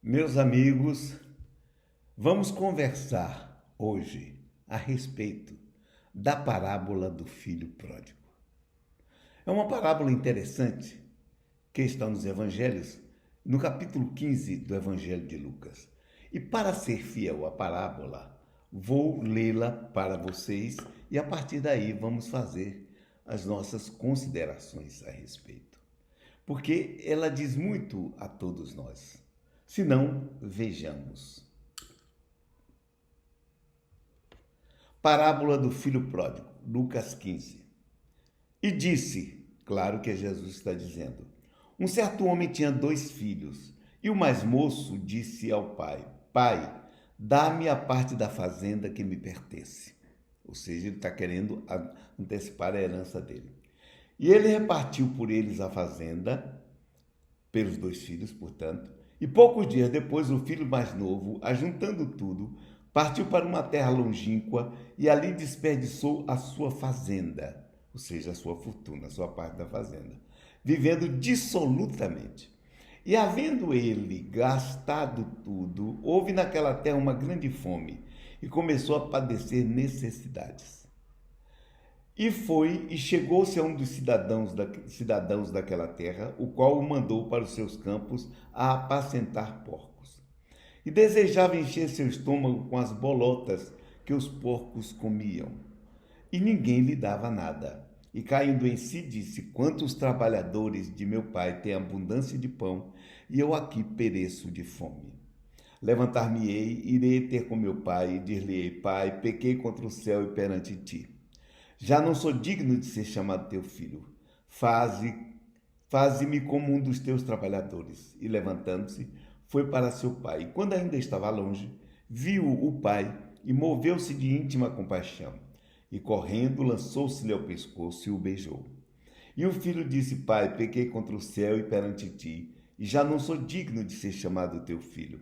Meus amigos, vamos conversar hoje a respeito da parábola do filho pródigo. É uma parábola interessante que está nos evangelhos, no capítulo 15 do Evangelho de Lucas. E para ser fiel à parábola, vou lê-la para vocês e a partir daí vamos fazer as nossas considerações a respeito. Porque ela diz muito a todos nós. Se não, vejamos. Parábola do filho pródigo, Lucas 15. E disse, claro que Jesus está dizendo, um certo homem tinha 2 filhos, e o mais moço disse ao pai, Pai, dá-me a parte da fazenda que me pertence. Ou seja, ele está querendo antecipar a herança dele. E ele repartiu por eles a fazenda, pelos 2 filhos, portanto, e poucos dias depois o filho mais novo, ajuntando tudo, partiu para uma terra longínqua e ali desperdiçou a sua fazenda, ou seja, a sua fortuna, a sua parte da fazenda, vivendo dissolutamente. E havendo ele gastado tudo, houve naquela terra uma grande fome e começou a padecer necessidades. E foi e chegou-se a um dos cidadãos daquela terra, o qual o mandou para os seus campos a apacentar porcos. E desejava encher seu estômago com as bolotas que os porcos comiam. E ninguém lhe dava nada. E caindo em si, disse, quantos trabalhadores de meu pai têm abundância de pão, e eu aqui pereço de fome. Levantar-me-ei, irei ter com meu pai, e dir-lhe-ei, pai, pequei contra o céu e perante ti. Já não sou digno de ser chamado teu filho. Faze-me como um dos teus trabalhadores. E levantando-se, foi para seu pai. E quando ainda estava longe, viu o pai e moveu-se de íntima compaixão. E correndo, lançou-se-lhe ao pescoço e o beijou. E o filho disse, pai, pequei contra o céu e perante ti, e já não sou digno de ser chamado teu filho.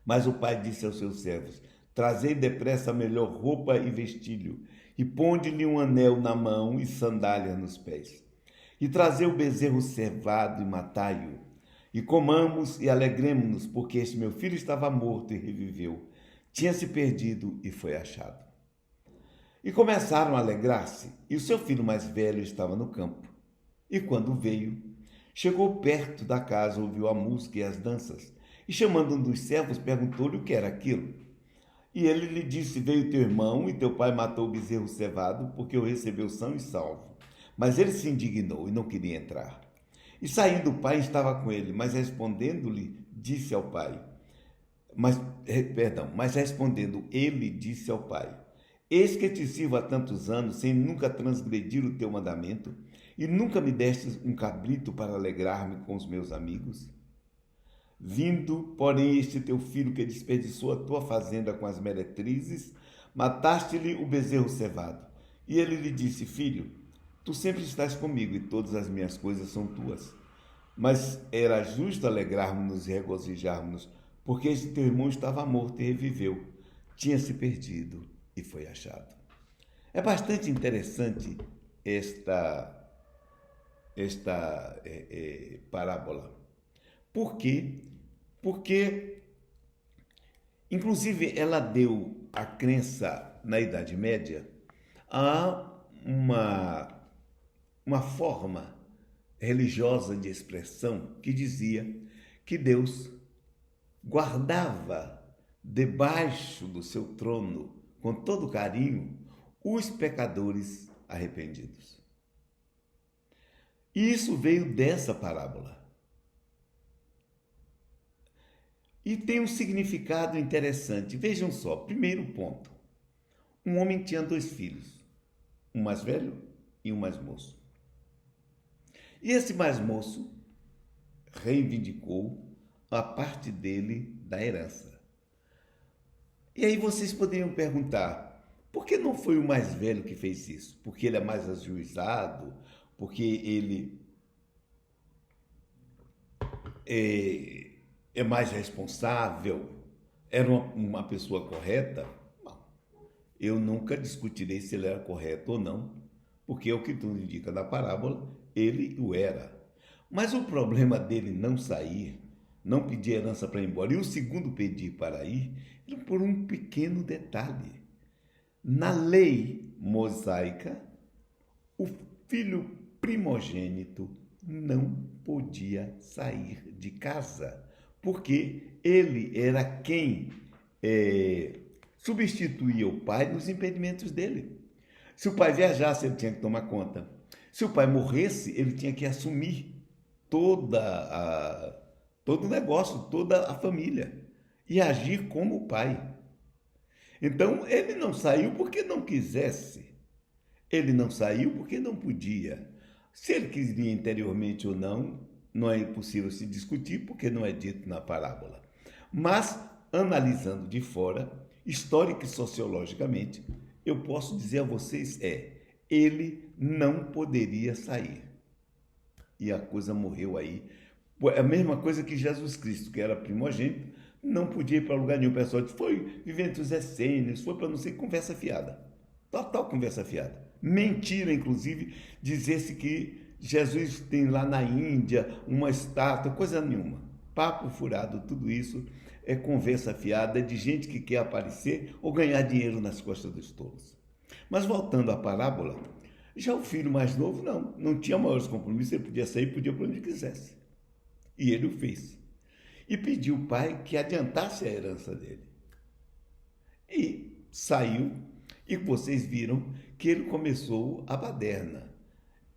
Mas o pai disse aos seus servos, trazei depressa a melhor roupa e vestilho, e ponde-lhe um anel na mão e sandálias nos pés. E trazei o bezerro cevado e matai-o. E comamos e alegremo-nos, porque este meu filho estava morto e reviveu. Tinha se perdido e foi achado. E começaram a alegrar-se, e o seu filho mais velho estava no campo. E quando veio, chegou perto da casa, ouviu a música e as danças, e chamando um dos servos, perguntou-lhe o que era aquilo. E ele lhe disse, veio teu irmão e teu pai matou o bezerro cevado, porque o recebeu são e salvo. Mas ele se indignou e não queria entrar. E saindo o pai estava com ele, mas respondendo-lhe, disse ao pai, mas respondendo, ele disse ao pai, eis que te sirvo há tantos anos, sem nunca transgredir o teu mandamento, e nunca me destes um cabrito para alegrar-me com os meus amigos? Vindo, porém, este teu filho que desperdiçou a tua fazenda com as meretrizes, mataste-lhe o bezerro cevado. E ele lhe disse, filho, tu sempre estás comigo e todas as minhas coisas são tuas. Mas era justo alegrarmos-nos e regozijarmos-nos, porque este teu irmão estava morto e reviveu, tinha se perdido e foi achado. É bastante interessante esta parábola. Por quê? Porque, inclusive, ela deu a crença na Idade Média a uma forma religiosa de expressão que dizia que Deus guardava debaixo do seu trono, com todo carinho, os pecadores arrependidos. E isso veio dessa parábola. E tem um significado interessante. Vejam só, primeiro ponto. Um homem tinha 2 filhos, um mais velho e um mais moço. E esse mais moço reivindicou a parte dele da herança. E aí vocês poderiam perguntar, por que não foi o mais velho que fez isso? Porque ele é mais ajuizado? Porque ele é mais responsável? Era uma pessoa correta? Não. Eu nunca discutirei se ele era correto ou não, porque é o que tudo indica na parábola, ele o era. Mas o problema dele não sair não pedir herança para ir embora, e o segundo pedir para ir, era por um pequeno detalhe. Na lei mosaica, o filho primogênito não podia sair de casa, porque ele era quem substituía o pai nos impedimentos dele. Se o pai viajasse, ele tinha que tomar conta. Se o pai morresse, ele tinha que assumir todo o negócio, toda a família, e agir como o pai. Então, ele não saiu porque não quisesse. Ele não saiu porque não podia. Se ele queria interiormente ou não, não é impossível se discutir, porque não é dito na parábola. Mas, analisando de fora, histórica e sociologicamente, eu posso dizer a vocês ele não poderia sair. E a coisa morreu aí. É a mesma coisa que Jesus Cristo, que era primogênito, não podia ir para lugar nenhum. O pessoal disse, foi viver entre os essênios, foi para não sei, conversa fiada. Total conversa fiada. Mentira, inclusive, dizer-se que Jesus tem lá na Índia uma estátua, coisa nenhuma. Papo furado, tudo isso é conversa fiada de gente que quer aparecer ou ganhar dinheiro nas costas dos tolos. Mas voltando à parábola, já o filho mais novo não tinha maiores compromissos, ele podia sair, podia para onde quisesse. E ele o fez. E pediu ao pai que adiantasse a herança dele. E saiu, e vocês viram que ele começou a baderna.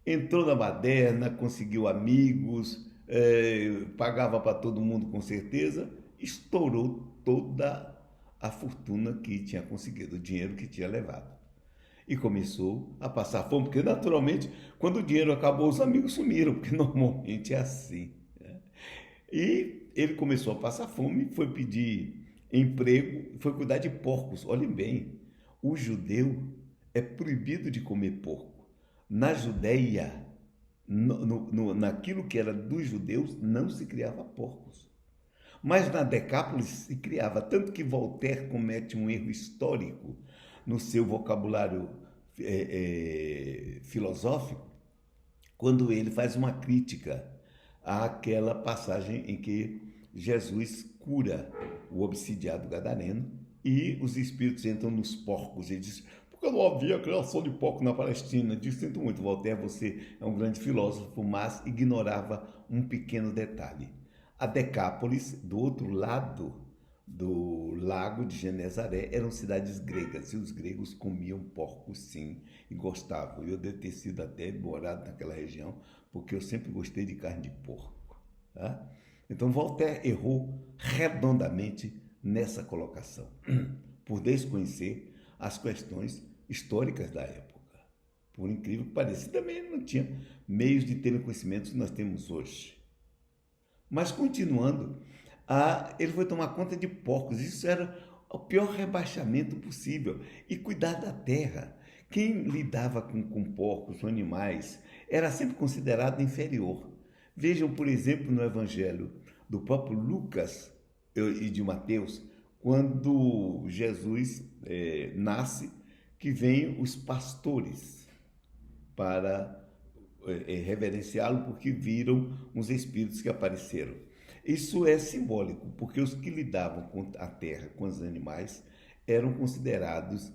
Entrou na baderna, conseguiu amigos, pagava para todo mundo com certeza, estourou toda a fortuna que tinha conseguido, o dinheiro que tinha levado. E começou a passar fome, porque naturalmente, quando o dinheiro acabou, os amigos sumiram, porque normalmente é assim. Né? E ele começou a passar fome, foi pedir emprego, foi cuidar de porcos. Olhem bem, o judeu é proibido de comer porco. Na Judeia, naquilo que era dos judeus, não se criava porcos. Mas na Decápolis se criava, tanto que Voltaire comete um erro histórico no seu vocabulário filosófico, quando ele faz uma crítica àquela passagem em que Jesus cura o obsidiado gadareno e os espíritos entram nos porcos. Ele diz, porque não havia criação de porco na Palestina. Diz, sinto muito, Voltaire, você é um grande filósofo, mas ignorava um pequeno detalhe. A Decápolis, do outro lado do lago de Genezaré, eram cidades gregas, e os gregos comiam porcos sim, e gostavam. Eu devo ter sido até morado naquela região, porque eu sempre gostei de carne de porco. Tá? Então Voltaire errou redondamente nessa colocação, por desconhecer as questões históricas da época. Por incrível que pareça, também não tinha meios de ter o conhecimento que nós temos hoje. Mas continuando, ele foi tomar conta de porcos. Isso era o pior rebaixamento possível. E cuidar da terra. Quem lidava com porcos, com animais, era sempre considerado inferior. Vejam, por exemplo, no Evangelho do próprio Lucas e de Mateus, quando Jesus nasce, que vêm os pastores para reverenciá-lo, porque viram uns espíritos que apareceram. Isso é simbólico, porque os que lidavam com a terra, com os animais, eram considerados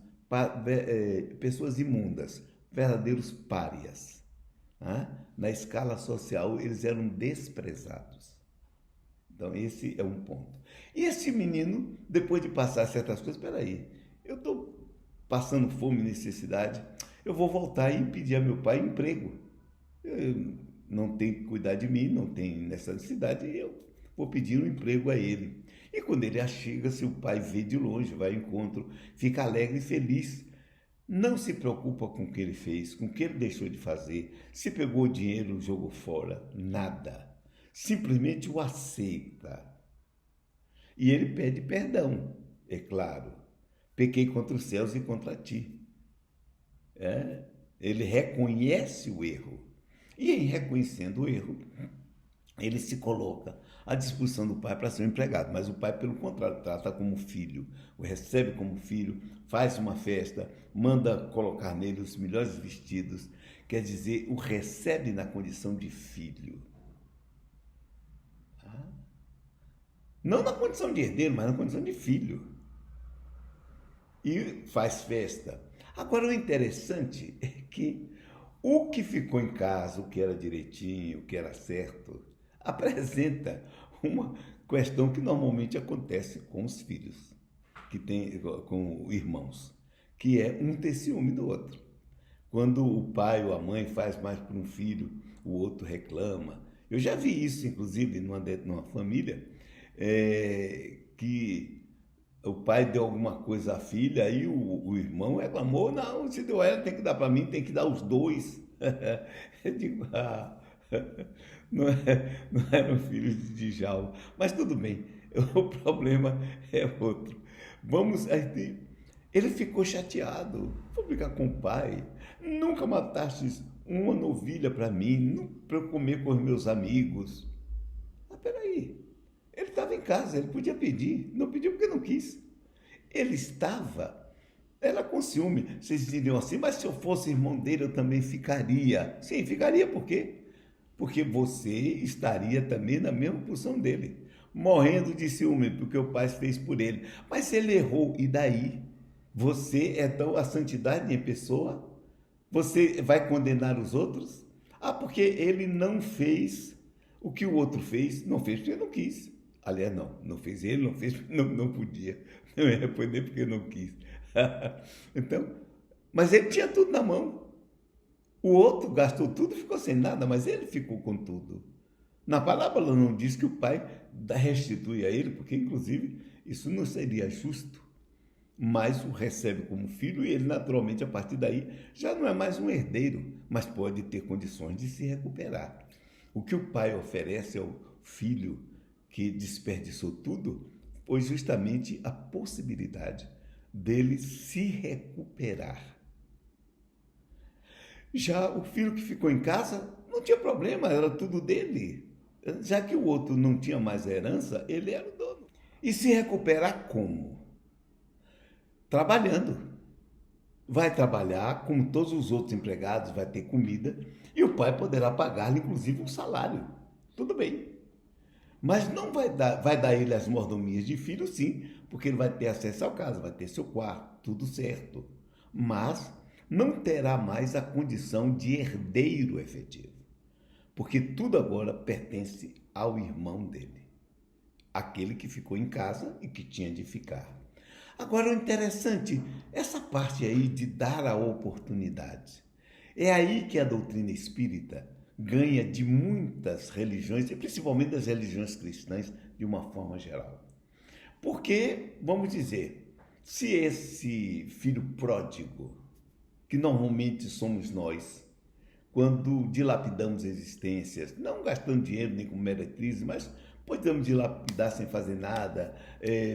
pessoas imundas, verdadeiros párias. Né? Na escala social, eles eram desprezados. Então, esse é um ponto. E esse menino, depois de passar certas coisas, espera aí, eu estou passando fome e necessidade, eu vou voltar e pedir a meu pai emprego. Eu não tem que cuidar de mim, não tem necessidade, e eu vou pedir um emprego a ele. E quando ele chega, seu pai vê de longe, vai ao encontro, fica alegre e feliz. Não se preocupa com o que ele fez, com o que ele deixou de fazer, se pegou o dinheiro, jogou fora, nada. Simplesmente o aceita. E ele pede perdão, é claro. Pequei contra os céus e contra ti. Ele reconhece o erro. E em reconhecendo o erro, ele se coloca à disposição do pai para ser um empregado. Mas o pai, pelo contrário, trata como filho, o recebe como filho, faz uma festa, manda colocar nele os melhores vestidos, quer dizer, o recebe na condição de filho. Não na condição de herdeiro, mas na condição de filho. E faz festa. Agora, o interessante é que o que ficou em casa, o que era direitinho, o que era certo, apresenta uma questão que normalmente acontece com os filhos, que tem com irmãos, que é um ter ciúme do outro. Quando o pai ou a mãe faz mais por um filho, o outro reclama. Eu já vi isso, inclusive, numa família, que o pai deu alguma coisa à filha, aí o irmão reclamou, não, se deu ela, tem que dar para mim, tem que dar os dois. Eu digo, não eram filhos de Djalma, mas tudo bem, o problema é outro. Ele ficou chateado, vou brigar com o pai, nunca mataste uma novilha para mim, para eu comer com os meus amigos. Mas peraí, ele estava em casa, ele podia pedir, não pediu porque não quis. Ele era com ciúme. Vocês diriam assim, mas se eu fosse irmão dele, eu também ficaria. Sim, ficaria por quê? Porque você estaria também na mesma posição dele, morrendo de ciúme, porque o pai fez por ele. Mas se ele errou, e daí? Você é tão a santidade em pessoa? Você vai condenar os outros? Porque ele não fez o que o outro fez, não fez porque não quis. Aliás, não fez ele, não fez porque não podia. Não ia responder porque não quis. Então, mas ele tinha tudo na mão. O outro gastou tudo e ficou sem nada, mas ele ficou com tudo. Na parábola não diz que o pai restitui a ele, porque inclusive isso não seria justo, mas o recebe como filho e ele naturalmente a partir daí já não é mais um herdeiro, mas pode ter condições de se recuperar. O que o pai oferece ao filho que desperdiçou tudo foi justamente a possibilidade dele se recuperar. Já o filho que ficou em casa não tinha problema, era tudo dele. Já que o outro não tinha mais a herança, ele era o dono. E se recuperar como? Trabalhando. Vai trabalhar, como todos os outros empregados, vai ter comida, e o pai poderá pagar-lhe, inclusive, um salário. Tudo bem. Mas não vai dar ele as mordomias de filho, sim, porque ele vai ter acesso ao casa, vai ter seu quarto, tudo certo. Mas não terá mais a condição de herdeiro efetivo, porque tudo agora pertence ao irmão dele, aquele que ficou em casa e que tinha de ficar. Agora, o interessante, essa parte aí de dar a oportunidade, é aí que a doutrina espírita ganha de muitas religiões, e principalmente das religiões cristãs, de uma forma geral. Porque, vamos dizer, se esse filho pródigo, que normalmente somos nós, quando dilapidamos existências, não gastando dinheiro nem com meretrizes, mas podemos dilapidar sem fazer nada,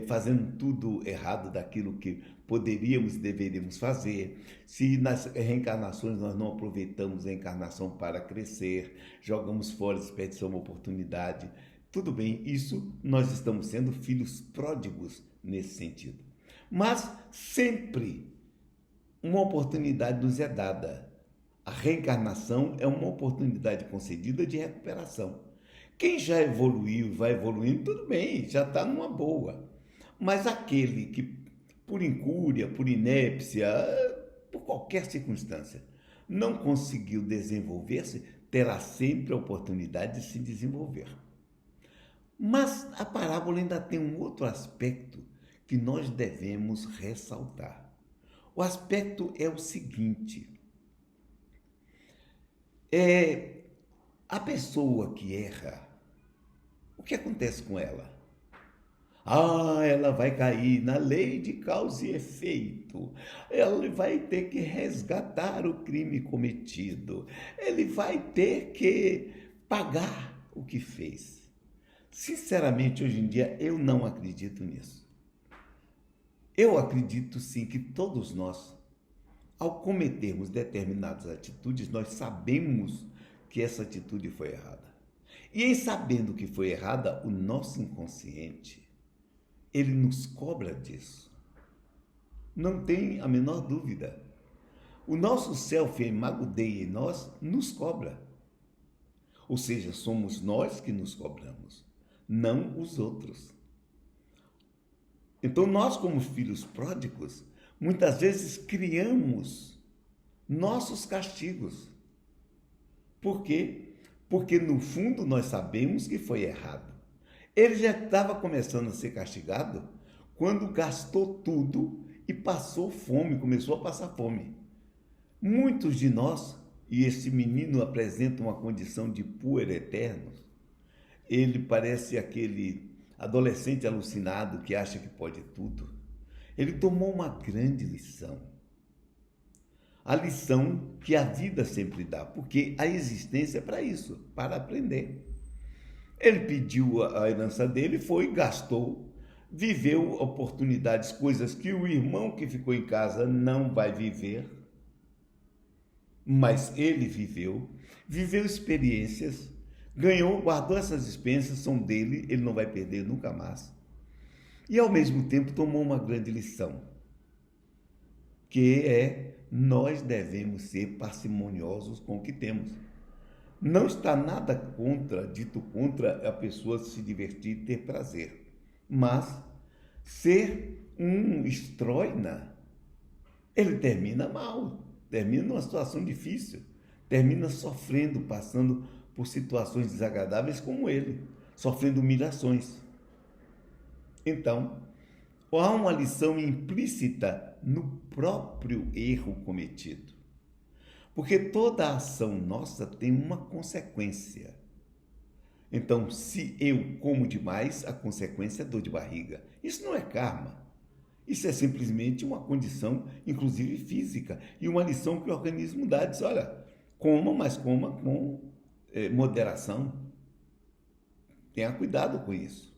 fazendo tudo errado daquilo que poderíamos e deveríamos fazer. Se nas reencarnações nós não aproveitamos a encarnação para crescer, jogamos fora, desperdiçamos oportunidade, tudo bem, isso nós estamos sendo filhos pródigos nesse sentido. Mas sempre uma oportunidade nos é dada. A reencarnação é uma oportunidade concedida de recuperação. Quem já evoluiu e vai evoluindo, tudo bem, já está numa boa. Mas aquele que, por incúria, por inépcia, por qualquer circunstância, não conseguiu desenvolver-se, terá sempre a oportunidade de se desenvolver. Mas a parábola ainda tem um outro aspecto que nós devemos ressaltar. O aspecto é o seguinte: a pessoa que erra, o que acontece com ela? Ela vai cair na lei de causa e efeito. Ela vai ter que resgatar o crime cometido. Ele vai ter que pagar o que fez. Sinceramente, hoje em dia, eu não acredito nisso. Eu acredito sim que todos nós, ao cometermos determinadas atitudes, nós sabemos que essa atitude foi errada. E em sabendo que foi errada, o nosso inconsciente, ele nos cobra disso. Não tem a menor dúvida. O nosso self, a imago Dei em nós, nos cobra. Ou seja, somos nós que nos cobramos, não os outros. Então, nós, como filhos pródigos, muitas vezes criamos nossos castigos. Por quê? Porque, no fundo, nós sabemos que foi errado. Ele já estava começando a ser castigado quando gastou tudo e passou fome, começou a passar fome. Muitos de nós, e esse menino apresenta uma condição de puer eterno, ele parece aquele adolescente alucinado que acha que pode tudo. Ele tomou uma grande lição. A lição que a vida sempre dá, porque a existência é para isso, para aprender. Ele pediu a herança dele, foi, gastou, viveu oportunidades, coisas que o irmão que ficou em casa não vai viver, mas ele viveu experiências, ganhou, guardou essas experiências, são dele, ele não vai perder nunca mais. E ao mesmo tempo tomou uma grande lição, que é: nós devemos ser parcimoniosos com o que temos. Não está nada dito contra a pessoa se divertir e ter prazer, mas ser um estroina, ele termina mal, termina numa situação difícil, termina sofrendo, passando por situações desagradáveis como ele, sofrendo humilhações. Então, há uma lição implícita no próprio erro cometido. Porque toda ação nossa tem uma consequência. Então, se eu como demais, a consequência é dor de barriga. Isso não é karma. Isso é simplesmente uma condição, inclusive física, e uma lição que o organismo dá. Diz: olha, coma, mas coma com moderação. Tenha cuidado com isso.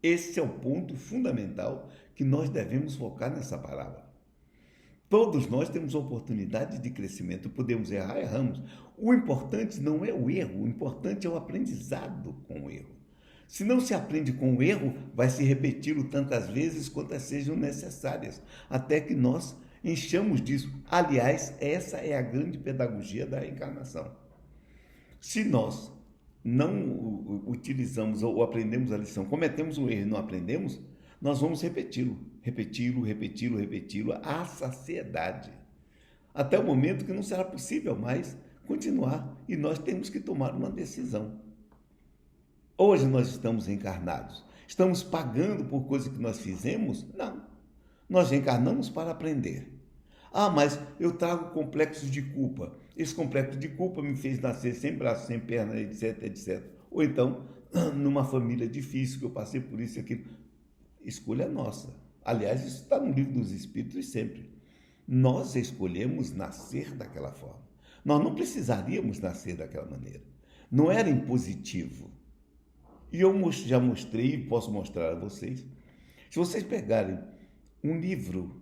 Esse é o ponto fundamental que nós devemos focar nessa palavra. Todos nós temos oportunidade de crescimento, podemos errar, erramos. O importante não é o erro, o importante é o aprendizado com o erro. Se não se aprende com o erro, vai se repeti-lo tantas vezes quantas sejam necessárias, até que nós enchamos disso. Aliás, essa é a grande pedagogia da reencarnação. Se nós não utilizamos ou aprendemos a lição, cometemos um erro e não aprendemos, nós vamos repeti-lo à saciedade, até o momento que não será possível mais continuar e nós temos que tomar uma decisão. Hoje nós estamos reencarnados, estamos pagando por coisa que nós fizemos? Não, nós reencarnamos para aprender. Ah, mas eu trago complexos de culpa. Esse complexo de culpa me fez nascer sem braço, sem perna, etc, etc. Ou então, numa família difícil, que eu passei por isso e aquilo. Escolha nossa. Aliás, isso está no livro dos Espíritos sempre. Nós escolhemos nascer daquela forma. Nós não precisaríamos nascer daquela maneira. Não era impositivo. E eu já mostrei e posso mostrar a vocês. Se vocês pegarem um livro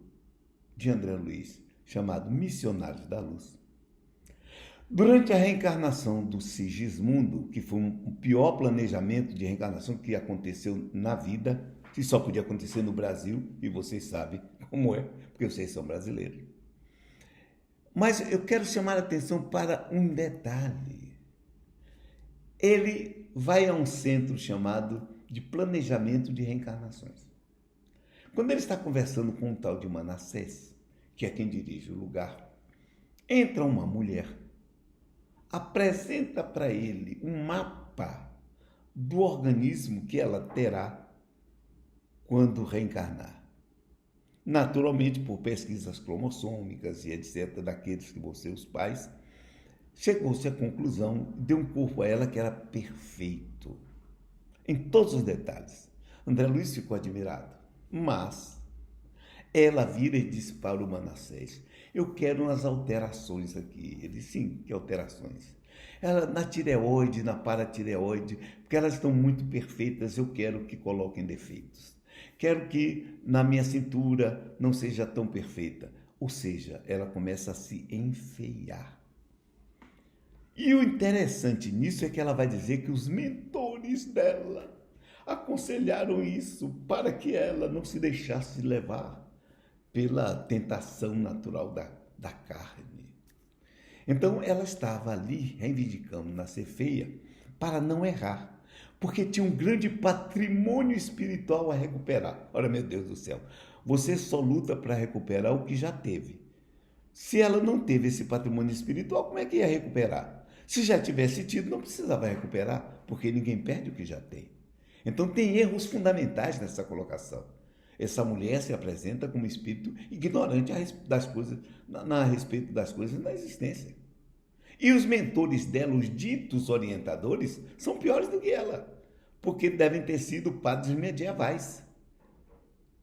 de André Luiz, chamado Missionários da Luz, durante a reencarnação do Sigismundo, que foi o pior planejamento de reencarnação que aconteceu na vida, que só podia acontecer no Brasil, e vocês sabem como é, porque vocês são brasileiros. Mas eu quero chamar a atenção para um detalhe. Ele vai a um centro chamado de planejamento de reencarnações. Quando ele está conversando com um tal de Manassés, que é quem dirige o lugar, entra uma mulher, apresenta para ele um mapa do organismo que ela terá quando reencarnar. Naturalmente, por pesquisas cromossômicas e etc., daqueles que vão ser os pais, chegou-se à conclusão, deu um corpo a ela que era perfeito, em todos os detalhes. André Luiz ficou admirado, mas ela vira e disse para o Manassés: eu quero umas alterações aqui. Ele disse: sim, que alterações? Ela, na tireoide, na paratireoide, porque elas estão muito perfeitas, eu quero que coloquem defeitos. Quero que na minha cintura não seja tão perfeita. Ou seja, ela começa a se enfeiar. E o interessante nisso é que ela vai dizer que os mentores dela aconselharam isso para que ela não se deixasse levar pela tentação natural da carne. Então ela estava ali reivindicando nascer feia para não errar. porque tinha um grande patrimônio espiritual a recuperar. Olha, meu Deus do céu, você só luta para recuperar o que já teve. Se ela não teve esse patrimônio espiritual, como é que ia recuperar? Se já tivesse tido, não precisava recuperar, porque ninguém perde o que já tem. Então tem erros fundamentais nessa colocação. Essa mulher se apresenta como espírito ignorante das coisas, a respeito das coisas na existência. E os mentores dela, os ditos orientadores, são piores do que ela, porque devem ter sido padres medievais,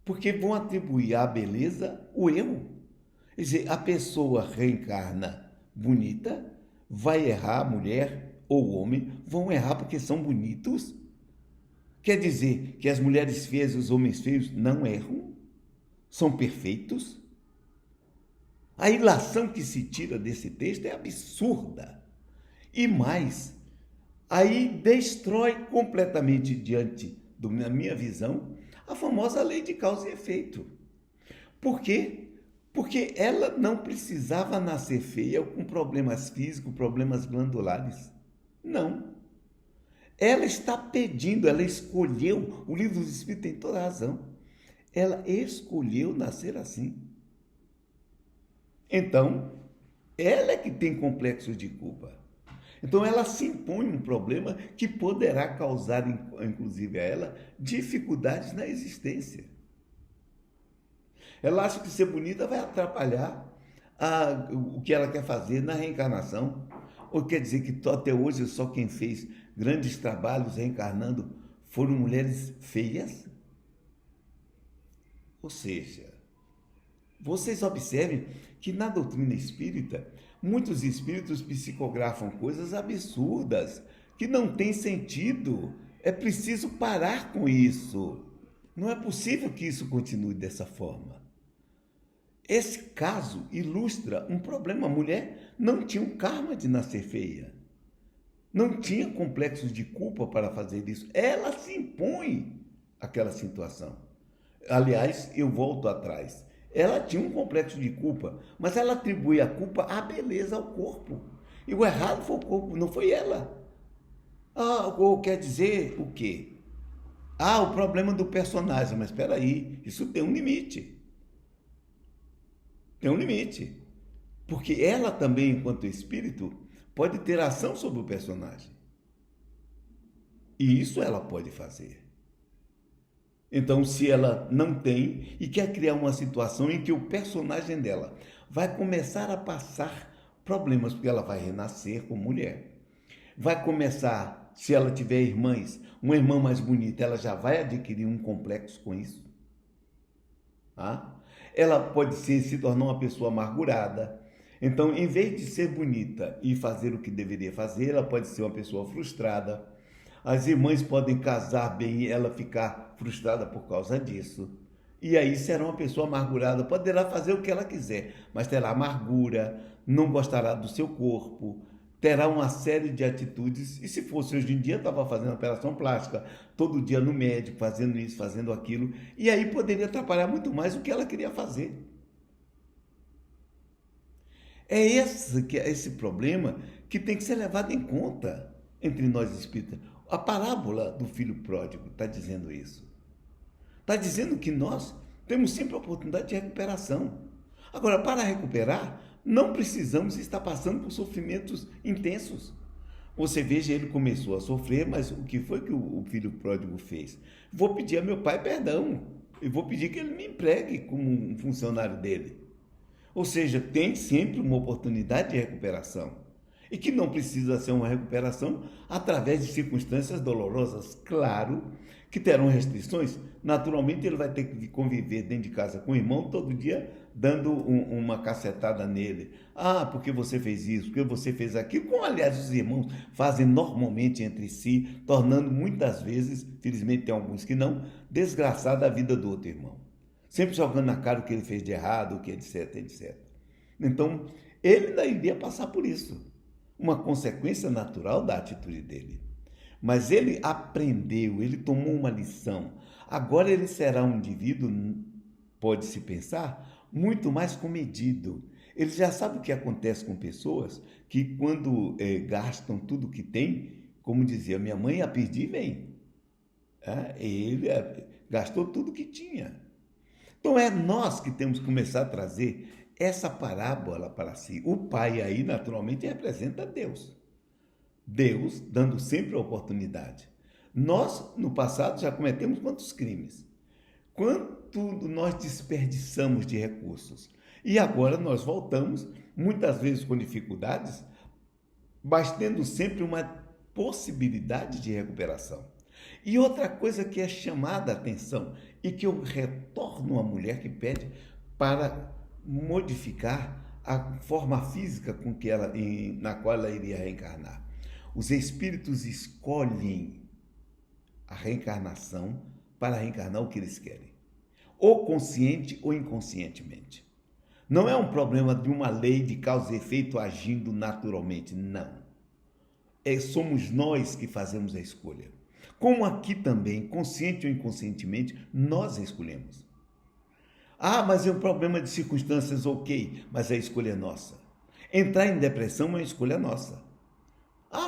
porque vão atribuir à beleza o erro. Quer dizer, a pessoa reencarna bonita, vai errar, a mulher ou o homem vão errar porque são bonitos. Quer dizer que as mulheres feias e os homens feios não erram? São perfeitos? A ilação que se tira desse texto é absurda. E mais, aí destrói completamente, diante da minha visão, a famosa lei de causa e efeito. Por quê? Porque ela não precisava nascer feia com problemas físicos, problemas glandulares. Não. Ela está pedindo, ela escolheu, o livro dos Espíritos tem toda a razão. Ela escolheu nascer assim. Então, ela é que tem complexo de culpa. Então, ela se impõe um problema que poderá causar, inclusive a ela, dificuldades na existência. Ela acha que ser bonita vai atrapalhar o que ela quer fazer na reencarnação. Ou quer dizer que até hoje só quem fez grandes trabalhos reencarnando foram mulheres feias? Ou seja, vocês observem que na doutrina espírita, muitos espíritos psicografam coisas absurdas, que não têm sentido. É preciso parar com isso. Não é possível que isso continue dessa forma. Esse caso ilustra um problema. A mulher não tinha um karma de nascer feia. Não tinha complexos de culpa para fazer isso. Ela se impõe àquela situação. Aliás, eu volto atrás. Ela tinha um complexo de culpa, mas ela atribui a culpa à beleza ao corpo. E o errado foi o corpo, não foi ela. Quer dizer o quê? O problema do personagem. Mas espera aí, isso tem um limite. Tem um limite. Porque ela também, enquanto espírito, pode ter ação sobre o personagem. E isso ela pode fazer. Então, se ela não tem e quer criar uma situação em que o personagem dela vai começar a passar problemas, porque ela vai renascer como mulher. Vai começar, se ela tiver irmãs, uma irmã mais bonita, ela já vai adquirir um complexo com isso. Ela pode se tornar uma pessoa amargurada. Então, em vez de ser bonita e fazer o que deveria fazer, ela pode ser uma pessoa frustrada. As irmãs podem casar bem e ela ficar frustrada por causa disso. E aí será uma pessoa amargurada, poderá fazer o que ela quiser, mas terá amargura, não gostará do seu corpo, terá uma série de atitudes. E se fosse hoje em dia, estava fazendo operação plástica, todo dia no médico, fazendo isso, fazendo aquilo, e aí poderia atrapalhar muito mais o que ela queria fazer. É esse problema que tem que ser levado em conta entre nós espíritas. A parábola do filho pródigo está dizendo isso. Está dizendo que nós temos sempre a oportunidade de recuperação. Agora, para recuperar, não precisamos estar passando por sofrimentos intensos. Você veja, ele começou a sofrer, mas o que foi que o filho pródigo fez? Vou pedir a meu pai perdão e vou pedir que ele me empregue como um funcionário dele. Ou seja, tem sempre uma oportunidade de recuperação. E que não precisa ser uma recuperação através de circunstâncias dolorosas. Claro que terão restrições. Naturalmente, ele vai ter que conviver dentro de casa com o irmão todo dia, dando uma cacetada nele. Porque você fez isso, porque você fez aquilo. Como, aliás, os irmãos fazem normalmente entre si, tornando muitas vezes, felizmente tem alguns que não, desgraçada a vida do outro irmão. Sempre jogando na cara o que ele fez de errado, o que etc, etc. Então, ele ainda iria passar por isso. Uma consequência natural da atitude dele. Mas ele aprendeu, ele tomou uma lição. Agora ele será um indivíduo, pode-se pensar, muito mais comedido. Ele já sabe o que acontece com pessoas que, quando gastam tudo que tem, como dizia minha mãe, a pedir vem. Ele gastou tudo que tinha. Então é nós que temos que começar a trazer essa parábola para si. O pai aí, naturalmente, representa Deus. Deus dando sempre a oportunidade. Nós, no passado, já cometemos quantos crimes? Quanto nós desperdiçamos de recursos? E agora nós voltamos, muitas vezes com dificuldades, mas tendo sempre uma possibilidade de recuperação. E outra coisa que é chamada a atenção e que eu retorno à mulher que pede para modificar a forma física com que na qual ela iria reencarnar. Os espíritos escolhem a reencarnação para reencarnar o que eles querem, ou consciente ou inconscientemente. Não é um problema de uma lei de causa e efeito agindo naturalmente, não. Somos nós que fazemos a escolha. Como aqui também, consciente ou inconscientemente, nós escolhemos. Mas é um problema de circunstâncias, ok, mas a escolha é nossa. Entrar em depressão é uma escolha nossa.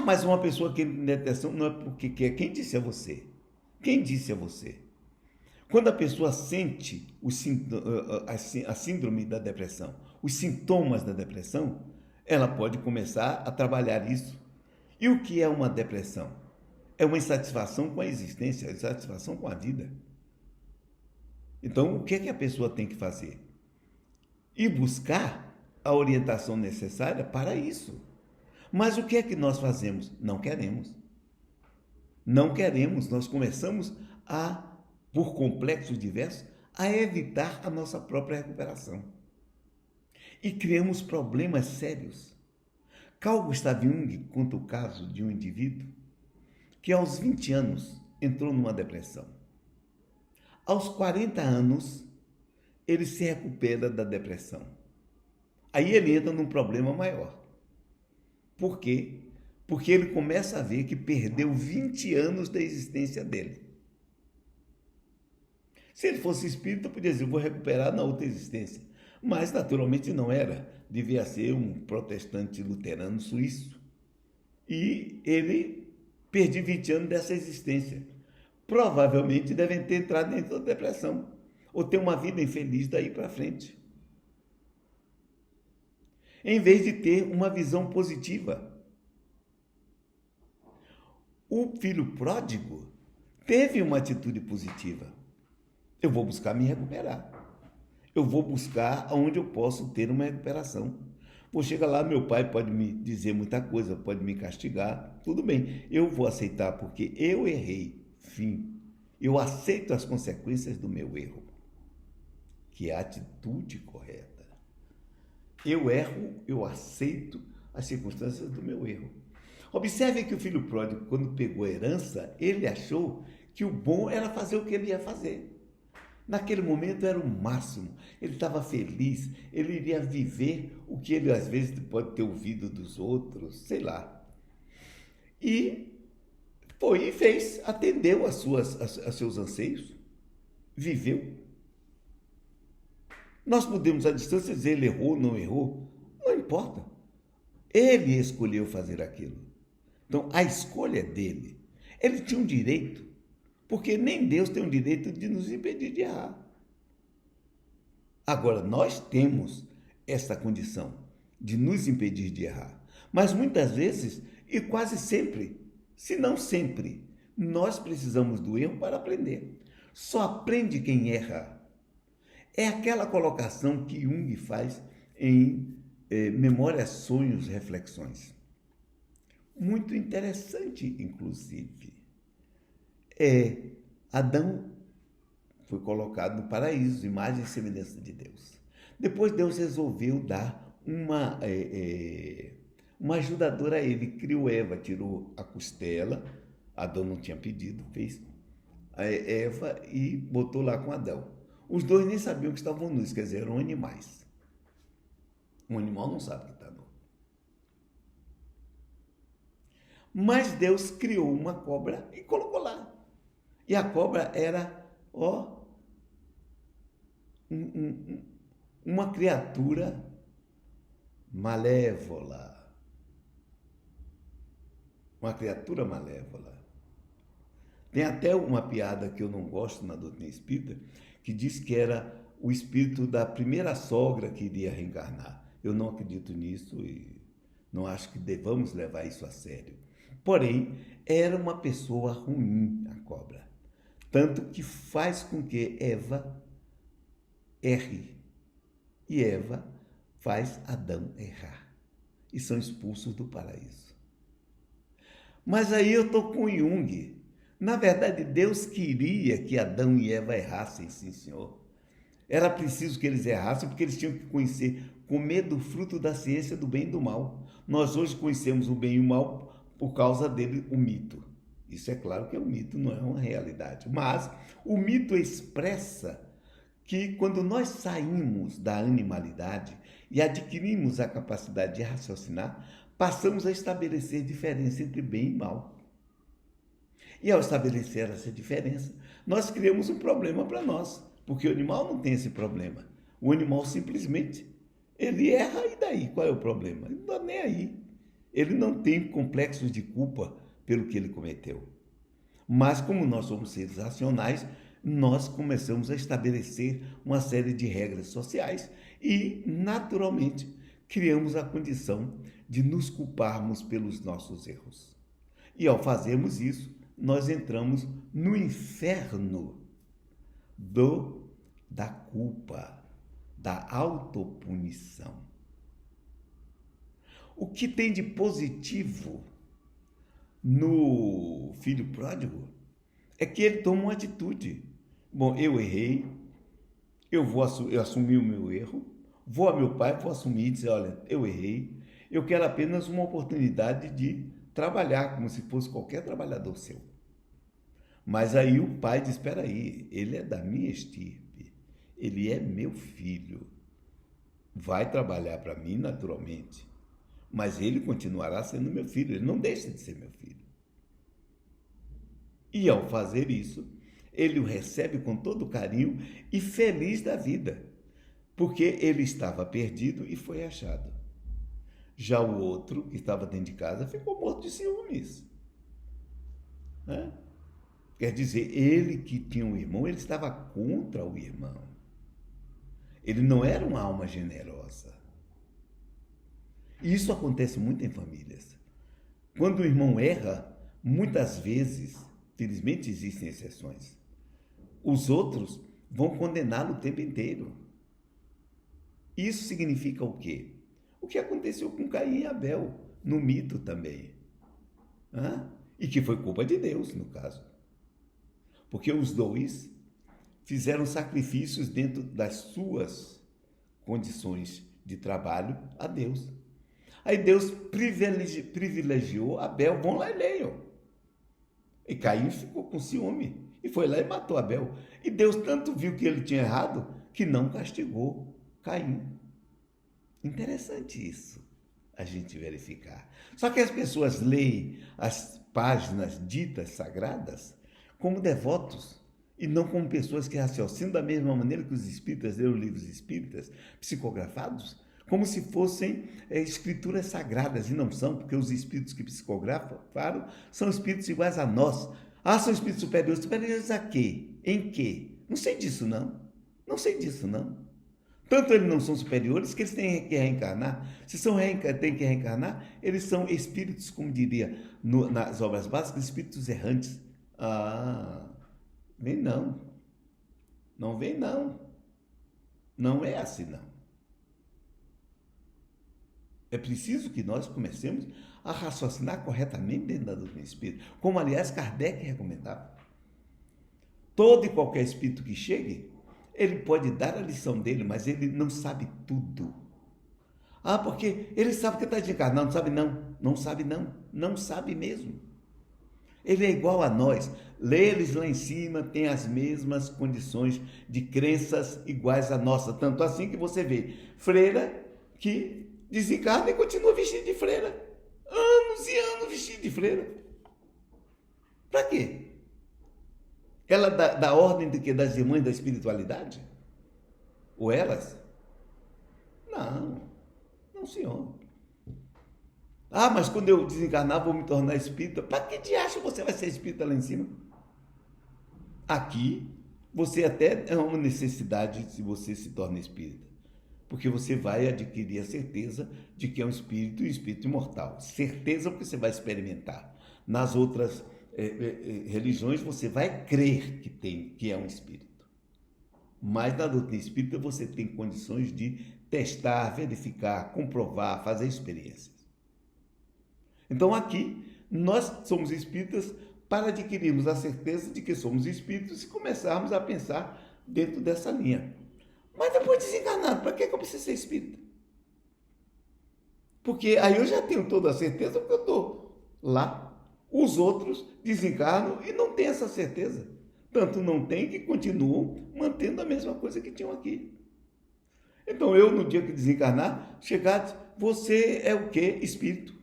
Mas uma pessoa que entra em depressão não é porque quer. Quem disse a você? Quem disse a você? Quando a pessoa sente a síndrome da depressão, os sintomas da depressão, ela pode começar a trabalhar isso. E o que é uma depressão? É uma insatisfação com a existência, insatisfação com a vida. Então, o que é que a pessoa tem que fazer? Ir buscar a orientação necessária para isso. Mas o que é que nós fazemos? Não queremos. Não queremos, nós começamos por complexos diversos, a evitar a nossa própria recuperação. E criamos problemas sérios. Carl Gustav Jung conta o caso de um indivíduo que aos 20 anos entrou numa depressão. Aos 40 anos, ele se recupera da depressão. Aí ele entra num problema maior. Por quê? Porque ele começa a ver que perdeu 20 anos da existência dele. Se ele fosse espírita, podia dizer, vou recuperar na outra existência. Mas, naturalmente, não era. Devia ser um protestante luterano suíço. E ele perdeu 20 anos dessa existência. Provavelmente devem ter entrado dentro da depressão. Ou ter uma vida infeliz daí para frente. Em vez de ter uma visão positiva. O filho pródigo teve uma atitude positiva. Eu vou buscar me recuperar. Eu vou buscar onde eu posso ter uma recuperação. Vou chegar lá, meu pai pode me dizer muita coisa, pode me castigar, tudo bem. Eu vou aceitar porque eu errei. Fim. Eu aceito as consequências do meu erro, que é a atitude correta. Eu erro, eu aceito as circunstâncias do meu erro. Observe que o filho pródigo, quando pegou a herança, ele achou que o bom era fazer o que ele ia fazer. Naquele momento era o máximo, ele estava feliz, ele iria viver o que ele às vezes pode ter ouvido dos outros, sei lá. E foi e fez, atendeu a seus anseios, viveu. Nós podemos à distância dizer ele errou, não errou, não importa. Ele escolheu fazer aquilo. Então a escolha é dele. Ele tinha um direito. Porque nem Deus tem o direito de nos impedir de errar. Agora, nós temos essa condição de nos impedir de errar. Mas muitas vezes, e quase sempre, se não sempre, nós precisamos do erro para aprender. Só aprende quem erra. É aquela colocação que Jung faz em Memórias, Sonhos, Reflexões. Muito interessante, inclusive. Adão foi colocado no paraíso, imagem e semelhança de Deus. Depois Deus resolveu dar uma ajudadora a ele, criou Eva, tirou a costela, Adão não tinha pedido, fez a Eva e botou lá com Adão. Os dois nem sabiam que estavam nus, quer dizer, eram animais. Um animal não sabe que está nu. Mas Deus criou uma cobra e colocou lá. E a cobra era, uma criatura malévola. uma criatura malévola. Tem até uma piada que eu não gosto na doutrina espírita, que diz que era o espírito da primeira sogra que iria reencarnar. Eu não acredito nisso e não acho que devamos levar isso a sério. Porém, era uma pessoa ruim, a cobra. Tanto que faz com que Eva erre. E Eva faz Adão errar. E são expulsos do paraíso. Mas aí eu estou com Jung. Na verdade, Deus queria que Adão e Eva errassem, sim, senhor. Era preciso que eles errassem, porque eles tinham que conhecer, comer do fruto da ciência do bem e do mal. Nós hoje conhecemos o bem e o mal por causa dele, o mito. Isso é claro que é um mito, não é uma realidade. Mas o mito expressa que quando nós saímos da animalidade e adquirimos a capacidade de raciocinar, passamos a estabelecer diferença entre bem e mal. E ao estabelecer essa diferença, nós criamos um problema para nós, porque o animal não tem esse problema. O animal simplesmente, ele erra e daí? Qual é o problema? Ele não está nem aí. Ele não tem complexos de culpa pelo que ele cometeu. Mas como nós somos seres racionais, nós começamos a estabelecer uma série de regras sociais e, naturalmente, criamos a condição de nos culparmos pelos nossos erros. E ao fazermos isso, nós entramos no inferno da culpa, da autopunição. O que tem de positivo no filho pródigo é que ele toma uma atitude. Bom, eu errei, eu assumi o meu erro, vou a meu pai, vou assumir e dizer, olha, eu errei, eu quero apenas uma oportunidade de trabalhar como se fosse qualquer trabalhador seu. Mas aí o pai diz, espera aí, ele é da minha estirpe, ele é meu filho, vai trabalhar para mim naturalmente, mas ele continuará sendo meu filho, ele não deixa de ser meu filho. E ao fazer isso, ele o recebe com todo carinho e feliz da vida, porque ele estava perdido e foi achado. Já o outro, que estava dentro de casa, ficou morto de ciúmes. Né? Quer dizer, ele que tinha um irmão, ele estava contra o irmão. Ele não era uma alma generosa. E isso acontece muito em famílias. Quando o irmão erra, muitas vezes, felizmente existem exceções, os outros vão condená-lo o tempo inteiro. Isso significa o quê? O que aconteceu com Caim e Abel, no mito também. E que foi culpa de Deus, no caso. Porque os dois fizeram sacrifícios dentro das suas condições de trabalho a Deus. Aí Deus privilegiou Abel, vão lá e leiam. E Caim ficou com ciúme e foi lá e matou Abel. E Deus tanto viu que ele tinha errado que não castigou Caim. Interessante isso, a gente verificar. Só que as pessoas leem as páginas ditas sagradas como devotos e não como pessoas que raciocinam da mesma maneira que os espíritas leram livros espíritas psicografados, como se fossem escrituras sagradas, e não são, porque os espíritos que psicografaram são espíritos iguais a nós. São espíritos superiores. Superiores a quê? Em quê? Não sei disso, não. Não sei disso, não. Tanto eles não são superiores que eles têm que reencarnar. Se têm que reencarnar, eles são espíritos, como diria nas obras básicas, espíritos errantes. Vem não. Não vem não. Não é assim não. É preciso que nós comecemos a raciocinar corretamente dentro da doutrina espírita, como aliás Kardec recomendava. Todo e qualquer espírito que chegue, ele pode dar a lição dele, mas ele não sabe tudo. Porque ele sabe que está desencarnado, não sabe não. Não sabe não. Não sabe mesmo. Ele é igual a nós. Eles lá em cima têm as mesmas condições de crenças iguais à nossa. Tanto assim que você vê freira que desencarna e continua vestido de freira. Anos e anos vestido de freira. Para quê? Ela da ordem de quê? Das irmãs da espiritualidade? Ou elas? Não, senhor. Ah, mas quando eu desencarnar vou me tornar espírita. Para que diacho você vai ser espírita lá em cima? Aqui, você até é uma necessidade se você se torna espírita. Porque você vai adquirir a certeza de que é um espírito e um espírito imortal. Certeza porque você vai experimentar. Nas outras religiões você vai crer que é um espírito. Mas na doutrina espírita você tem condições de testar, verificar, comprovar, fazer experiências. Então aqui nós somos espíritas para adquirirmos a certeza de que somos espíritos e começarmos a pensar dentro dessa linha. Mas depois desencarnado, para que eu preciso ser espírita? Porque aí eu já tenho toda a certeza porque eu estou lá. Os outros desencarnam e não têm essa certeza. Tanto não tem que continuam mantendo a mesma coisa que tinham aqui. Então eu, no dia que desencarnar, chegar, você é o quê? Espírito.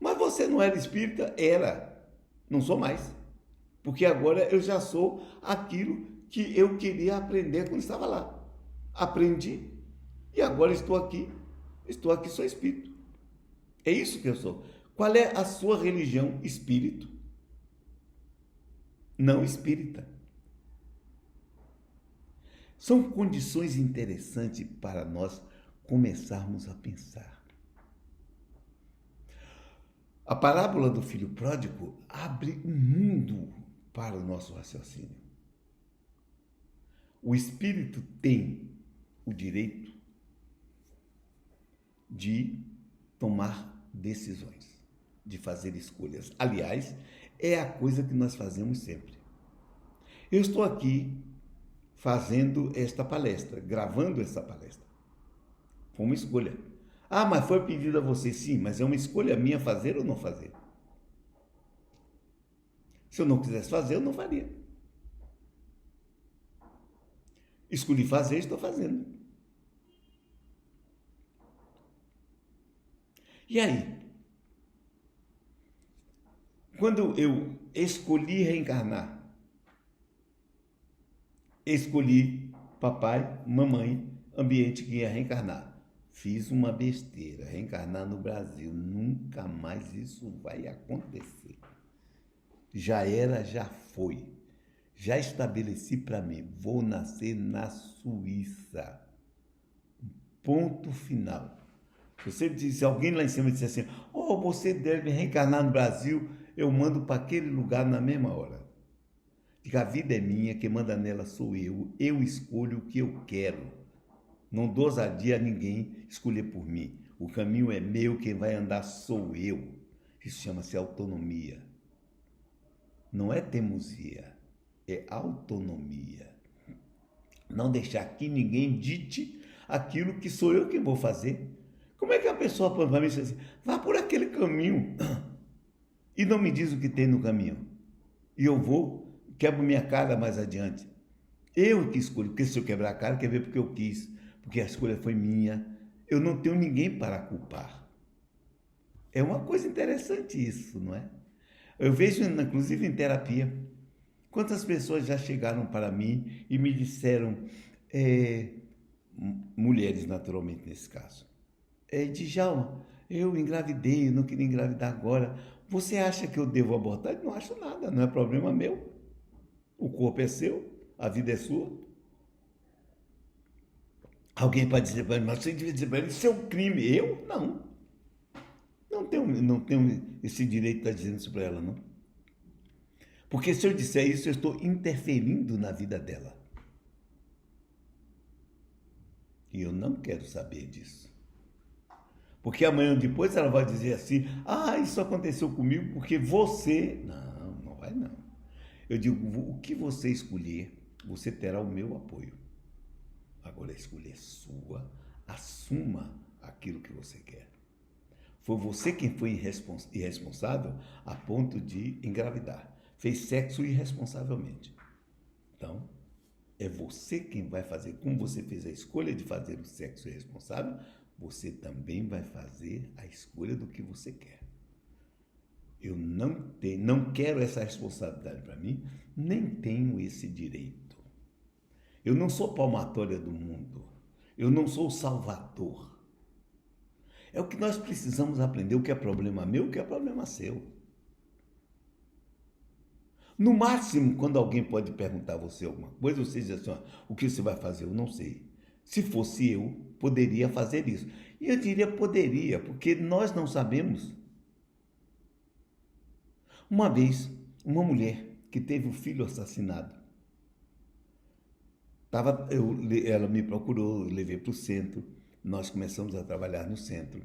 Mas você não era espírita? Era. Não sou mais. Porque agora eu já sou aquilo que eu queria aprender quando estava lá. Aprendi e agora estou aqui, sou espírito. É isso que eu sou. Qual é a sua religião? Espírito, não espírita. São condições interessantes para nós começarmos a pensar. A parábola do filho pródigo abre um mundo para o nosso raciocínio. O espírito tem o direito de tomar decisões, de fazer escolhas. Aliás, é a coisa que nós fazemos sempre. Eu estou aqui fazendo esta palestra, gravando essa palestra. Foi uma escolha. Ah, mas foi pedido a você? Sim, mas é uma escolha minha fazer ou não fazer. Se eu não quisesse fazer, eu não faria. Escolhi fazer, estou fazendo. E aí? Quando eu escolhi reencarnar, escolhi papai, mamãe, ambiente que ia reencarnar. Fiz uma besteira, reencarnar no Brasil. Nunca mais isso vai acontecer. Já era, já foi. Já estabeleci para mim, vou nascer na Suíça. Ponto final. Se alguém lá em cima disser assim, oh, você deve reencarnar no Brasil, eu mando para aquele lugar na mesma hora. Diga, a vida é minha, quem manda nela sou eu escolho o que eu quero. Não dou ousadia a ninguém escolher por mim. O caminho é meu, quem vai andar sou eu. Isso chama-se autonomia. Não é teimosia, é autonomia. Não deixar que ninguém dite aquilo que sou eu quem vou fazer. Como é que a pessoa para mim diz assim, vá por aquele caminho e não me diz o que tem no caminho? E eu vou, quebro minha cara mais adiante. Eu que escolho, porque se eu quebrar a cara, quer ver porque eu quis, porque a escolha foi minha. Eu não tenho ninguém para culpar. É uma coisa interessante isso, não é? Eu vejo, inclusive, em terapia, quantas pessoas já chegaram para mim e me disseram, mulheres naturalmente nesse caso, Djalma, eu engravidei, eu não queria engravidar agora. Você acha que eu devo abortar? Eu não acho nada, não é problema meu. O corpo é seu, a vida é sua. Alguém pode dizer para mim, mas você devia dizer para mim, isso é um crime. Eu? Não. Não tenho esse direito de estar dizendo isso para ela, não. Porque se eu disser isso, eu estou interferindo na vida dela. E eu não quero saber disso. Porque amanhã ou depois ela vai dizer assim, isso aconteceu comigo porque você... Não, não vai não. Eu digo, o que você escolher, você terá o meu apoio. Agora a escolha é sua, assuma aquilo que você quer. Foi você quem foi irresponsável a ponto de engravidar. Fez sexo irresponsavelmente. Então, é você quem vai fazer. Como você fez a escolha de fazer o sexo irresponsável, você também vai fazer a escolha do que você quer. Eu não quero essa responsabilidade para mim, nem tenho esse direito. Eu não sou palmatória do mundo. Eu não sou o salvador. É o que nós precisamos aprender, o que é problema meu, o que é problema seu. No máximo, quando alguém pode perguntar a você alguma coisa, você diz assim, ó, o que você vai fazer? Eu não sei. Se fosse eu, poderia fazer isso. E eu diria poderia, porque nós não sabemos. Uma vez, uma mulher que teve um filho assassinado, ela me procurou, eu levei para o centro, nós começamos a trabalhar no centro.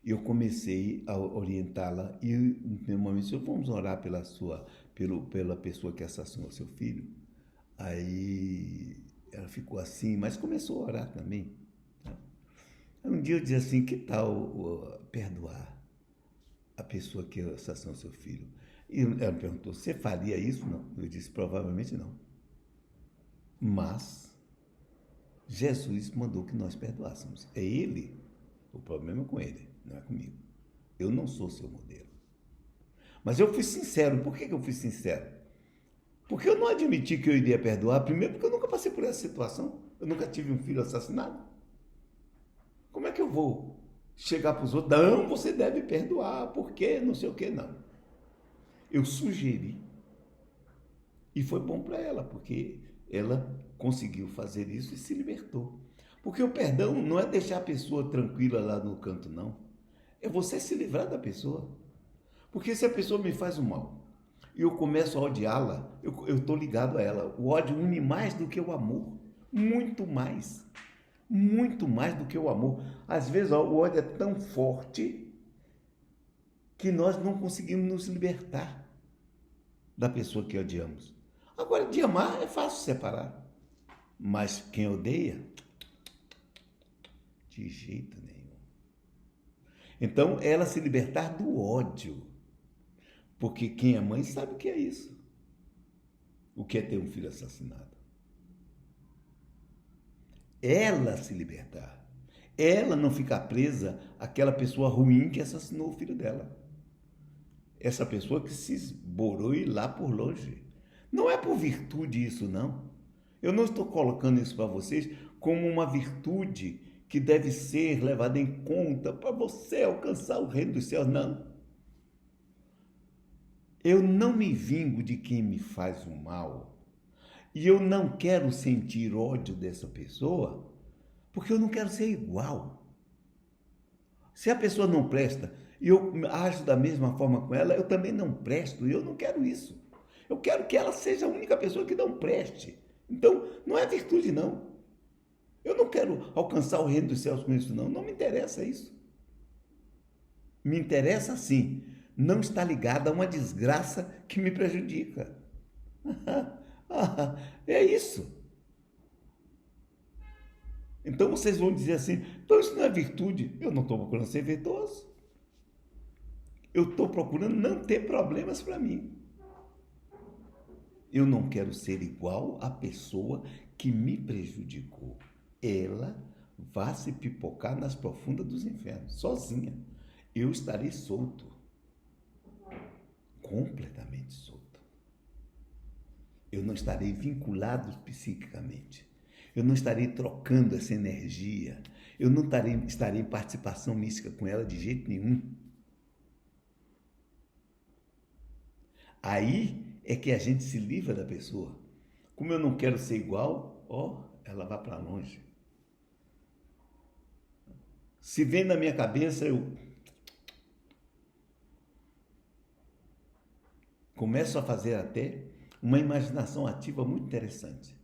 Eu comecei a orientá-la e, no momento, vamos orar pela pessoa que assassinou seu filho. Aí ela ficou assim, mas começou a orar também. Tá? Aí um dia eu disse assim, que tal perdoar a pessoa que assassinou seu filho? E ela me perguntou, você faria isso? Não. Eu disse, provavelmente não. Mas Jesus mandou que nós perdoássemos. É Ele, o problema é com Ele, não é comigo. Eu não sou seu modelo. Mas eu fui sincero. Por que eu fui sincero? Porque eu não admiti que eu iria perdoar, primeiro porque eu nunca passei por essa situação. Eu nunca tive um filho assassinado. Como é que eu vou chegar para os outros? Não, você deve perdoar, porque não sei o que, não. Eu sugeri. E foi bom para ela, porque ela conseguiu fazer isso e se libertou. Porque o perdão não é deixar a pessoa tranquila lá no canto, não. É você se livrar da pessoa. Porque se a pessoa me faz o mal e eu começo a odiá-la, eu estou ligado a ela. O ódio une mais do que o amor. Muito mais. Muito mais do que o amor. Às vezes o ódio é tão forte que nós não conseguimos nos libertar da pessoa que odiamos. Agora, de amar é fácil separar. Mas quem odeia, de jeito nenhum. Então, ela se libertar do ódio. Porque quem é mãe sabe o que é isso. O que é ter um filho assassinado. Ela se libertar. Ela não ficar presa àquela pessoa ruim que assassinou o filho dela. Essa pessoa que se esborou e lá por longe. Não é por virtude isso, não. Eu não estou colocando isso para vocês como uma virtude que deve ser levada em conta para você alcançar o reino dos céus, não. Eu não me vingo de quem me faz o mal e eu não quero sentir ódio dessa pessoa porque eu não quero ser igual. Se a pessoa não presta e eu ajo da mesma forma com ela, eu também não presto e eu não quero isso. Eu quero que ela seja a única pessoa que não preste. Então, não é virtude, não. Eu não quero alcançar o reino dos céus com isso, não. Não me interessa isso. Me interessa, sim, não estar ligado a uma desgraça que me prejudica. É isso. Então vocês vão dizer assim, então isso não é virtude. Eu não estou procurando ser virtuoso. Eu estou procurando não ter problemas para mim. Eu não quero ser igual à pessoa que me prejudicou. Ela vai se pipocar nas profundas dos infernos, sozinha. Eu estarei solto. Completamente solto. Eu não estarei vinculado psiquicamente. Eu não estarei trocando essa energia. Eu não estarei em participação mística com ela de jeito nenhum. Aí é que a gente se livra da pessoa. Como eu não quero ser igual, ela vai para longe. Se vem na minha cabeça, eu começo a fazer até uma imaginação ativa muito interessante.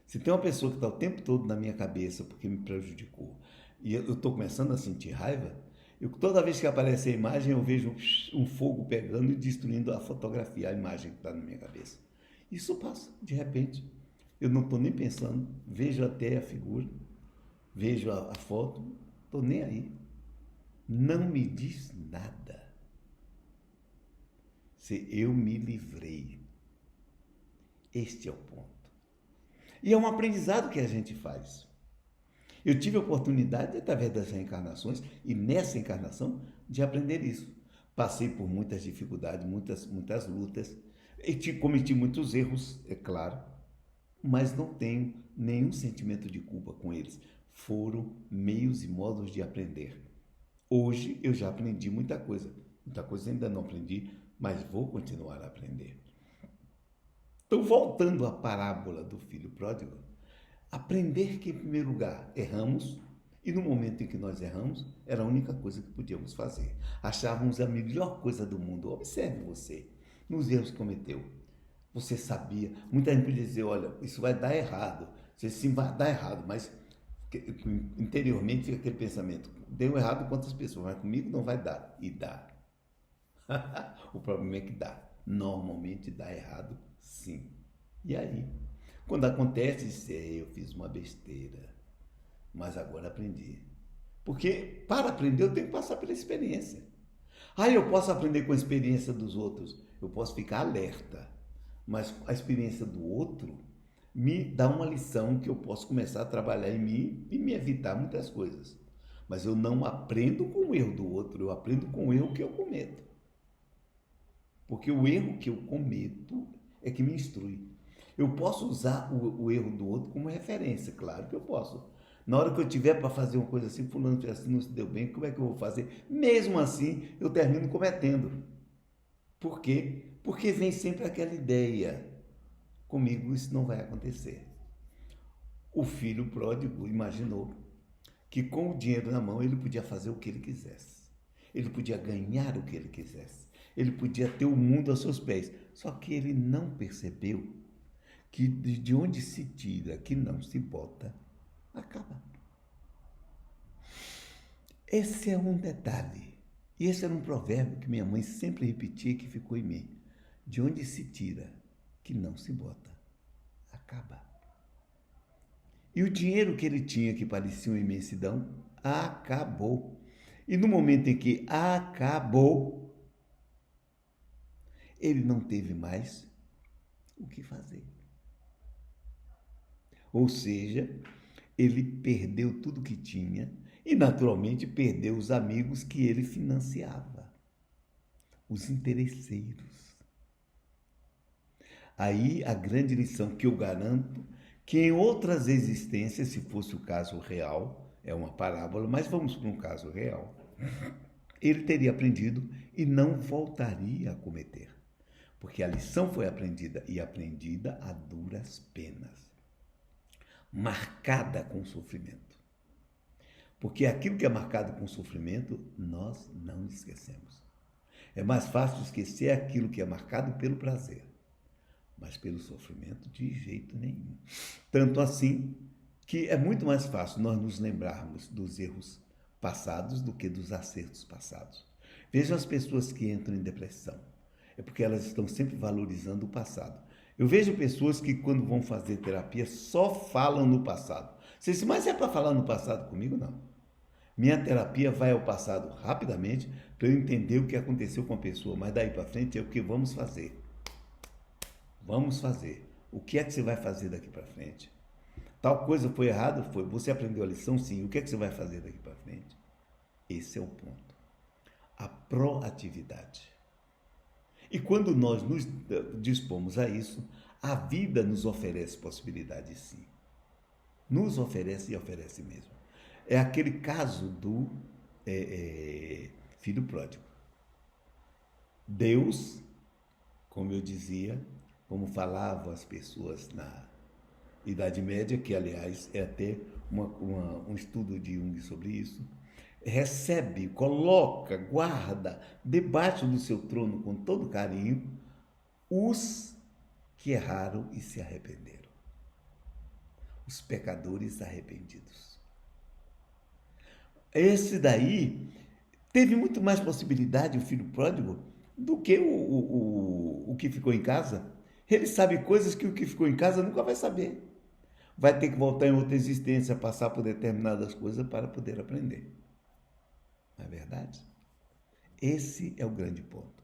Se tem uma pessoa que está o tempo todo na minha cabeça porque me prejudicou e eu estou começando a sentir raiva, toda vez que aparece a imagem eu vejo um fogo pegando e destruindo a fotografia, a imagem que está na minha cabeça. Isso passa, de repente. Eu não estou nem pensando, vejo até a figura, vejo a foto, estou nem aí. Não me diz nada. Se eu me livrei. Este é o ponto. E é um aprendizado que a gente faz. Eu tive a oportunidade, através das reencarnações, e nessa encarnação, de aprender isso. Passei por muitas dificuldades, muitas lutas, e cometi muitos erros, é claro, mas não tenho nenhum sentimento de culpa com eles. Foram meios e modos de aprender. Hoje eu já aprendi muita coisa. Muita coisa ainda não aprendi, mas vou continuar a aprender. Então, voltando à parábola do filho pródigo, aprender que, em primeiro lugar, erramos, e no momento em que nós erramos, era a única coisa que podíamos fazer. Achávamos a melhor coisa do mundo. Observe você, nos erros que cometeu. Você sabia, muita gente podia dizer, olha, isso vai dar errado. Você sim vai dar errado, mas interiormente fica aquele pensamento, deu errado com outras pessoas, mas comigo não vai dar. E dá. O problema é que dá. Normalmente dá errado, sim. E aí? Quando acontece, eu fiz uma besteira, mas agora aprendi. Porque para aprender eu tenho que passar pela experiência. Eu posso aprender com a experiência dos outros, eu posso ficar alerta, mas a experiência do outro me dá uma lição que eu posso começar a trabalhar em mim e me evitar muitas coisas. Mas eu não aprendo com o erro do outro, eu aprendo com o erro que eu cometo. Porque o erro que eu cometo é que me instrui. Eu posso usar o erro do outro como referência, claro que eu posso. Na hora que eu tiver para fazer uma coisa assim, fulano assim não se deu bem, como é que eu vou fazer? Mesmo assim, eu termino cometendo. Por quê? Porque vem sempre aquela ideia. Comigo isso não vai acontecer. O filho pródigo imaginou que com o dinheiro na mão ele podia fazer o que ele quisesse. Ele podia ganhar o que ele quisesse. Ele podia ter o mundo aos seus pés. Só que ele não percebeu que de onde se tira, que não se bota, acaba. Esse é um detalhe. E esse era um provérbio que minha mãe sempre repetia, que ficou em mim. De onde se tira, que não se bota, acaba. E o dinheiro que ele tinha, que parecia uma imensidão, acabou. E no momento em que acabou, ele não teve mais o que fazer. Ou seja, ele perdeu tudo que tinha e, naturalmente, perdeu os amigos que ele financiava, os interesseiros. Aí a grande lição que eu garanto que em outras existências, se fosse o caso real, é uma parábola, mas vamos para um caso real, ele teria aprendido e não voltaria a cometer, porque a lição foi aprendida e aprendida a duras penas, marcada com sofrimento. Porque aquilo que é marcado com sofrimento, nós não esquecemos. É mais fácil esquecer aquilo que é marcado pelo prazer, mas pelo sofrimento de jeito nenhum. Tanto assim que é muito mais fácil nós nos lembrarmos dos erros passados do que dos acertos passados. Vejam as pessoas que entram em depressão. É porque elas estão sempre valorizando o passado. Eu vejo pessoas que quando vão fazer terapia só falam no passado. Você diz, mas é para falar no passado comigo? Não. Minha terapia vai ao passado rapidamente para eu entender o que aconteceu com a pessoa, mas daí para frente é o que vamos fazer. Vamos fazer. O que é que você vai fazer daqui para frente? Tal coisa foi errado? Foi. Você aprendeu a lição? Sim. O que é que você vai fazer daqui para frente? Esse é o ponto. A proatividade. E quando nós nos dispomos a isso, a vida nos oferece possibilidades, sim. Nos oferece e oferece mesmo. É aquele caso do filho pródigo. Deus, como eu dizia, como falavam as pessoas na Idade Média, que aliás é até um estudo de Jung sobre isso, recebe, coloca, guarda debaixo do seu trono com todo carinho os que erraram e se arrependeram. Os pecadores arrependidos. Esse daí teve muito mais possibilidade, o filho pródigo, do que o que ficou em casa. Ele sabe coisas que o que ficou em casa nunca vai saber. Vai ter que voltar em outra existência, passar por determinadas coisas para poder aprender. Não é verdade? Esse é o grande ponto.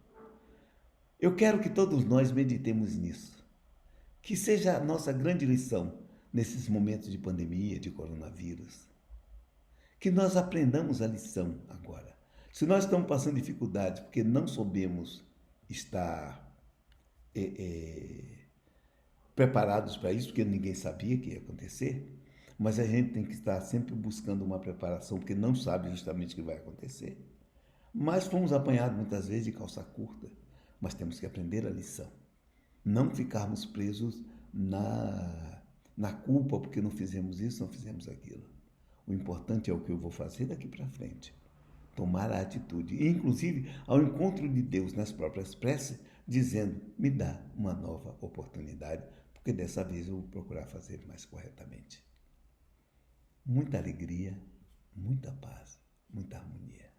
Eu quero que todos nós meditemos nisso. Que seja a nossa grande lição nesses momentos de pandemia, de coronavírus. Que nós aprendamos a lição agora. Se nós estamos passando dificuldades porque não soubemos estar preparados para isso, porque ninguém sabia que ia acontecer, Mas a gente tem que estar sempre buscando uma preparação, porque não sabe justamente o que vai acontecer. Mas fomos apanhados muitas vezes de calça curta, mas temos que aprender a lição. Não ficarmos presos na culpa porque não fizemos isso, não fizemos aquilo. O importante é o que eu vou fazer daqui para frente. Tomar a atitude. E, inclusive, ao encontro de Deus nas próprias preces, dizendo, me dá uma nova oportunidade, porque dessa vez eu vou procurar fazer mais corretamente. Muita alegria, muita paz, muita harmonia.